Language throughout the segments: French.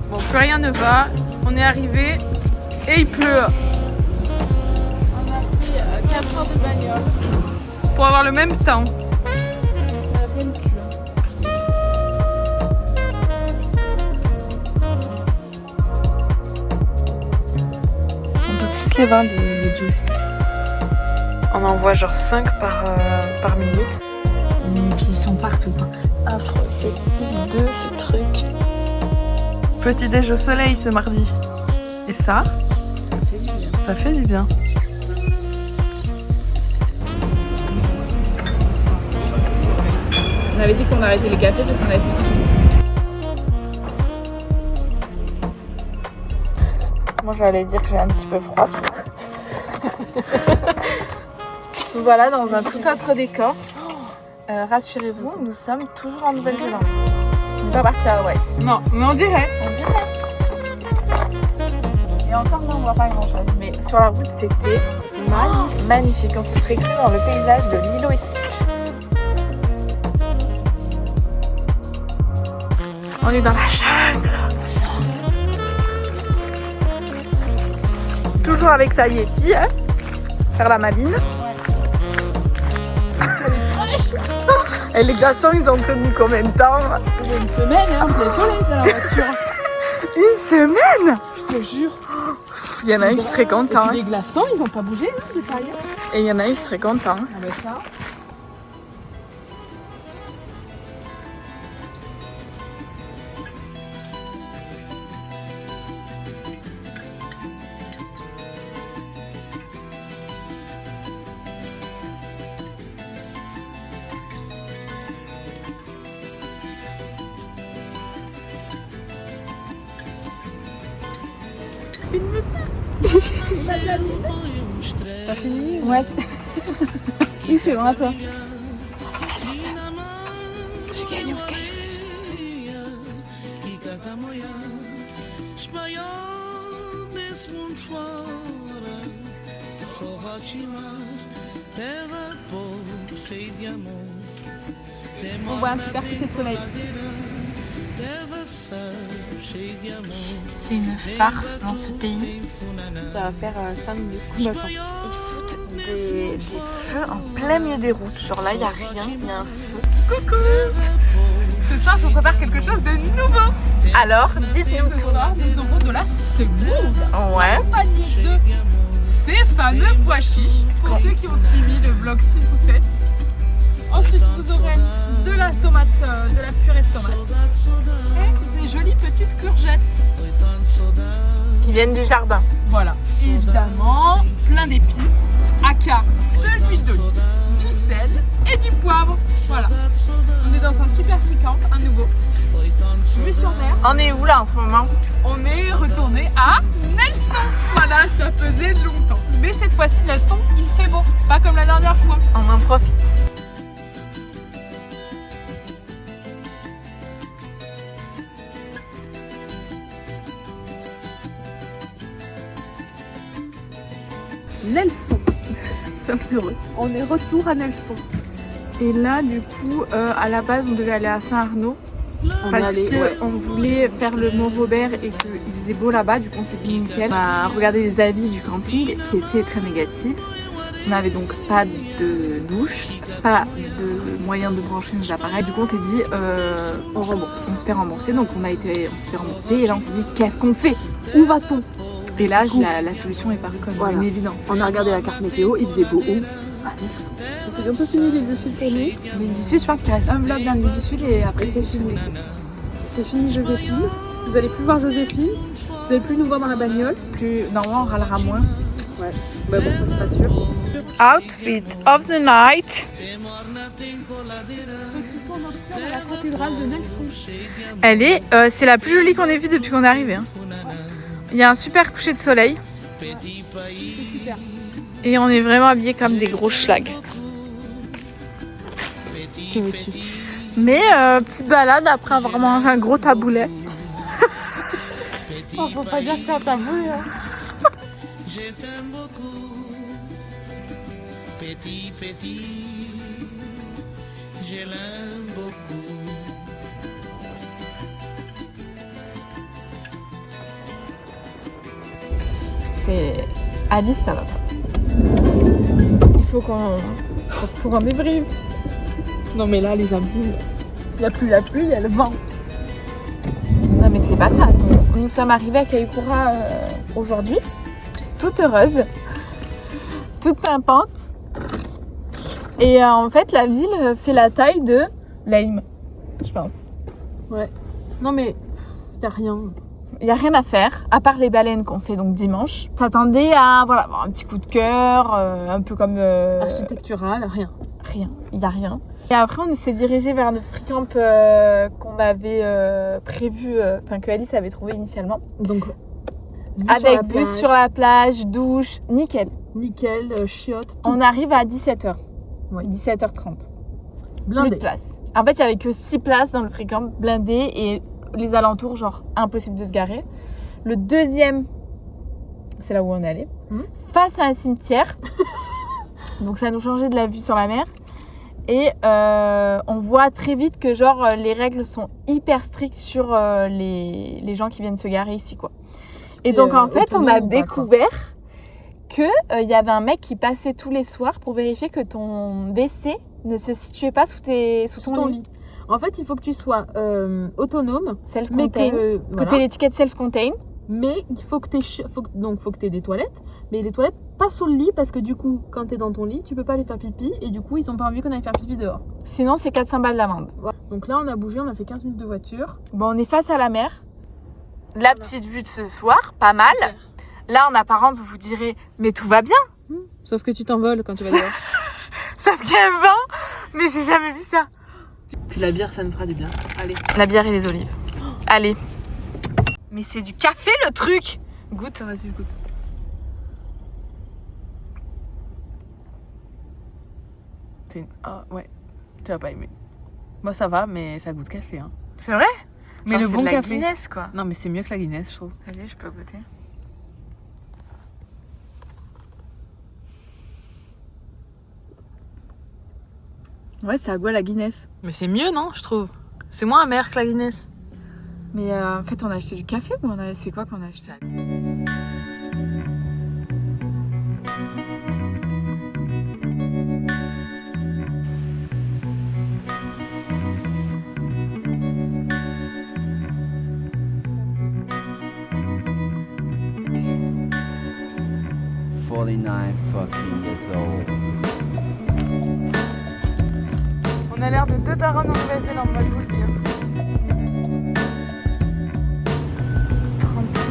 Bon, plus rien ne va. On est arrivé et il pleut. On a pris 4 heures de bagnole. Pour avoir le même temps. On a plein de cul. On peut plus les vendre les juice. On en voit genre 5 par minute. Et puis ils sont partout. Affreux, c'est hideux ce truc. Petit déj au soleil ce mardi. Et ça, ça fait du bien. On avait dit qu'on arrêtait les cafés parce qu'on avait plus de sous. Moi j'allais dire que j'ai un petit peu froid. Nous voilà dans un tout autre décor. Rassurez-vous, nous sommes toujours en Nouvelle-Zélande. On n'est pas parti à Hawaï. Non, mais on dirait. On dirait. Et encore là, on voit pas grand-chose. Mais sur la route, c'était magnifique. On se serait cru dans le paysage de Lilo et Stitch. On est dans la jungle. Toujours avec sa Yeti, hein. Faire la maline. Et les glaçons, ils ont tenu combien de temps? Une semaine, hein, c'est soleil dans la voiture. Une semaine? Je te jure. Il y en a un qui serait content. Et puis les glaçons, ils ont pas bougé, hein, des paillettes. Et il y en a un qui serait content. Ah ben ça. T'as fini? Ouais. Il fait bon à toi. J'ai gagné au Sky. On voit un super coucher de soleil. C'est une farce dans ce pays. Ça va faire 5 minutes. Ils foutent des feux en plein milieu des routes. Genre là, il n'y a rien, il y a un feu. Coucou! Ce soir, je vous prépare quelque chose de nouveau. Alors, dites-nous Ce tout. soir, nous aurons de la semoule. Ouais. Accompagnée de ces fameux pois chiches. Pour ceux qui ont suivi le vlog 6 ou 7. Ensuite, vous aurez de la tomate, de la purée de tomate. Et des jolies petites courgettes. Qui viennent du jardin. Voilà. Et évidemment, plein d'épices, aka de l'huile d'olive, du sel et du poivre. Voilà. On est dans un super free-camp, un nouveau. Vue sur mer. On est où là en ce moment? On est retourné à Nelson. Voilà, ça faisait longtemps. Mais cette fois-ci, Nelson, il fait beau. Pas comme la dernière fois. On en profite. Nelson. Sommes heureux. On est retour à Nelson. Et là, du coup, à la base, on devait aller à Saint-Arnaud. Parce qu'on voulait faire le Mont Robert et qu'il faisait beau là-bas, du coup on s'est dit nickel. On a regardé les avis du camping qui étaient très négatifs. On n'avait donc pas de douche, pas de moyen de brancher nos appareils. Du coup on s'est dit on se fait rembourser. Donc on s'est fait rembourser et là on s'est dit qu'est-ce qu'on fait? Où va-t-on? Et là la solution est parue comme une évidence. On a regardé la carte météo, il faisait beau haut. C'est bientôt fini l'île du Sud pour nous. L'île du Sud, je pense qu'il reste un vlog dans l'île du Sud et après c'est fini. C'est fini Joséphine. Vous allez plus voir Joséphine. Vous allez plus nous voir dans la bagnole. Normalement on râlera moins. Ouais. Bah bon, ça c'est pas sûr. Outfit of the night. La cathédrale de Nelson. C'est la plus jolie qu'on ait vue depuis qu'on est arrivé. Hein. Il y a un super coucher de soleil. Super. Et on est vraiment habillés comme des gros schlags. Mais petite balade après avoir mangé un gros taboulet. Oh, faut pas dire que c'est un taboulet. Hein. Petit, je l'aime beaucoup. c'est... Alice, ça va pas. Il faut qu'on débriefe. Non mais là les amis, il n'y a plus la pluie, il y a le vent. Non mais c'est pas ça. Nous sommes arrivés à Kaikoura aujourd'hui, toute heureuse, toute pimpante. Et en fait la ville fait la taille de Laim, je pense. Ouais. Non mais il n'y a rien. Il n'y a rien à faire, à part les baleines qu'on fait donc dimanche. S'attendait à avoir un petit coup de cœur, un peu comme... Architectural, rien. Rien, il n'y a rien. Et après, on s'est dirigé vers le free camp qu'on avait prévu, que Alice avait trouvé initialement. Donc, avec vue sur la plage, douche, nickel. Nickel, chiottes, tout. On arrive à 17h. Oui. 17h30. Blindé. Plus de place. En fait, il n'y avait que 6 places dans le free camp, blindé, et les alentours, genre, impossible de se garer. Le deuxième, c'est là où on est allé, face à un cimetière. Donc, ça nous changeait de la vue sur la mer. Et on voit très vite que genre les règles sont hyper strictes sur les gens qui viennent se garer ici, quoi. Et donc en fait on a découvert qu'il y avait un mec qui passait tous les soirs pour vérifier que ton WC ne se situait pas sous ton lit. En fait il faut que tu sois autonome, self-contained, que tu aies l'étiquette self-contained. Mais il faut que tu aies des toilettes, mais les toilettes pas sous le lit parce que du coup quand tu es dans ton lit tu peux pas aller faire pipi et du coup ils ont pas envie qu'on aille faire pipi dehors. Sinon c'est 400 balles d'amende. Voilà. Donc là on a bougé, on a fait 15 minutes de voiture. Bon, on est face à la mer. La petite vue de ce soir, pas mal. Super. Là en apparence vous vous direz mais tout va bien. Sauf que tu t'envoles quand tu vas dehors. Sauf qu'il y a un vent, mais j'ai jamais vu ça. Puis la bière ça nous fera du bien. Allez. La bière et les olives. Allez. Mais c'est du café le truc. Goûte, vas-y, goûte. Ah ouais, tu vas pas aimer. Moi ça va, mais ça goûte café. Hein. C'est vrai? Mais genre, le bon de la café. Guinness, quoi. Non mais c'est mieux que la Guinness, je trouve. Vas-y, je peux goûter. Ouais, ça a goût à la Guinness. Mais c'est mieux, non, je trouve. C'est moins amer que la Guinness. Mais en fait, on a acheté du café ou c'est quoi qu'on a acheté? On a l'air de 2 darons en Nouvelle-Zélande, moi je vous le dis. 36.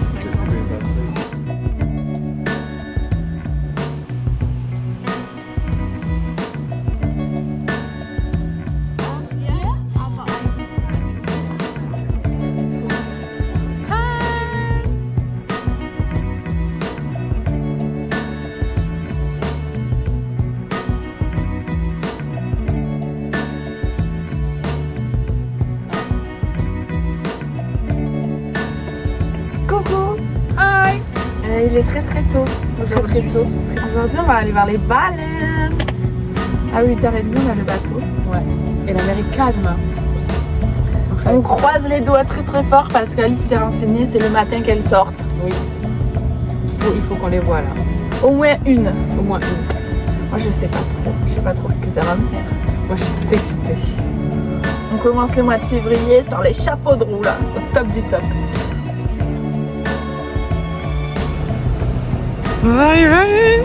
Il est très très tôt. Aujourd'hui, on va aller voir les baleines. À 8h30, on a le bateau. Ouais. Et la mer est calme. On croise les doigts très très fort parce qu'Alice s'est renseignée, c'est le matin qu'elles sortent. Oui. Il faut qu'on les voit là. Au moins une. Moi je sais pas trop. Je sais pas trop ce que ça va me faire. Moi je suis toute excitée. On commence le mois de février sur les chapeaux de roue là, au top du top. Allez.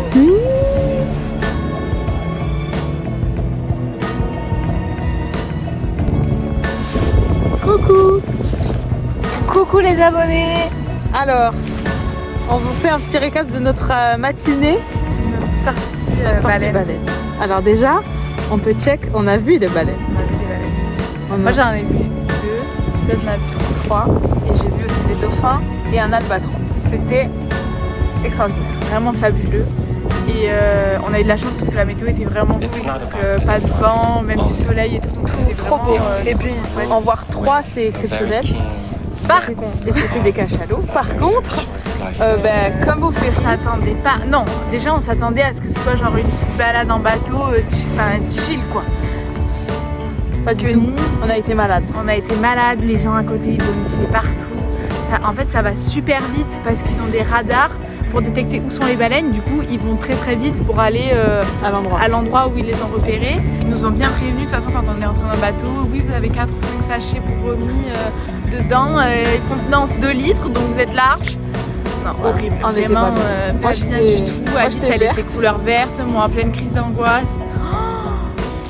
Coucou les abonnés. Alors, on vous fait un petit récap de notre matinée. Notre sortie baleine. Alors déjà, on peut check, on a vu les baleines. Moi j'en ai vu 2, peut-être j'en ai vu 3. Et j'ai vu aussi des dauphins et un albatros. C'était extraordinaire, vraiment fabuleux. Et on a eu de la chance parce que la météo était vraiment cool, donc pas de vent, même du soleil et tout, donc c'était trop beau. Et puis en voir 3 c'est exceptionnel. Par contre, et c'était des cachalots. Par contre, comme vous faites, on s'attendait pas. Non, déjà on s'attendait à ce que ce soit genre une petite balade en bateau, chill quoi. Pas du tout. On a été malades. Les gens à côté ils vomissaient partout. En fait ça va super vite parce qu'ils ont des radars. pour détecter où sont les baleines. Du coup, ils vont très très vite pour aller à l'endroit où ils les ont repérés. Ils nous ont bien prévenus de toute façon quand on est entré dans le bateau. Oui, vous avez 4 ou 5 sachets pour remis dedans, contenance 2 litres, donc vous êtes large. Non, horrible, vraiment pas bien du tout. Alice, elle était couleur verte, moi en pleine crise d'angoisse.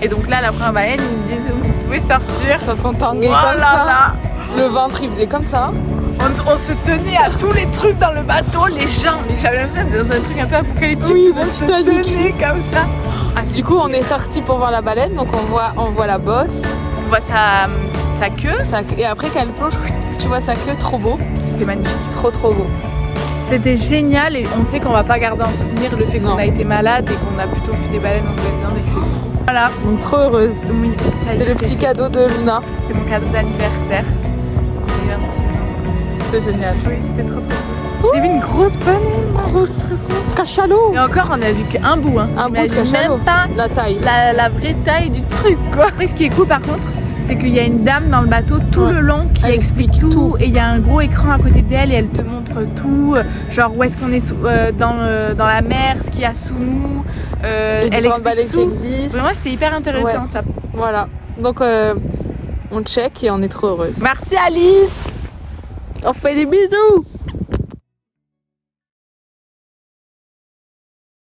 Et donc là, la première baleine, ils me disent vous pouvez sortir. Sauf qu'on tanguait comme ça. Le ventre, il faisait comme ça. On se tenait à tous les trucs dans le bateau, les gens. Mais j'avais l'impression d'être dans un truc un peu apocalyptique. Oui, tout le monde se tenait comme ça. Du coup, on est sorti pour voir la baleine, donc on voit la bosse. On voit sa queue. Et après, quand elle plonge, tu vois sa queue, trop beau. C'était magnifique. Trop beau. C'était génial et on sait qu'on va pas garder en souvenir le fait qu'on a été malade et qu'on a plutôt vu des baleines en Nouvelle-Zélande et que c'est fou. Voilà. Donc trop heureuse. Oui. C'était le petit cadeau de Luna. C'était mon cadeau d'anniversaire. J'ai 26 ans. C'était génial. Oui, c'était trop cool. Il y avait une grosse baleine. Grosse cachalot. Et encore, on a vu qu'un bout. Un bout de cachalot. Même pas la taille. La vraie taille du truc, quoi. Et ce qui est cool par contre, c'est qu'il y a une dame dans le bateau tout le long qui explique tout. Et il y a un gros écran à côté d'elle et elle te montre tout. Genre où est-ce qu'on est dans la mer, ce qu'il y a sous nous. Les différentes baleines qui existent. Vraiment, c'était hyper intéressant ça. Voilà. Donc on check et on est trop heureuse. Merci Alice. On fait des bisous.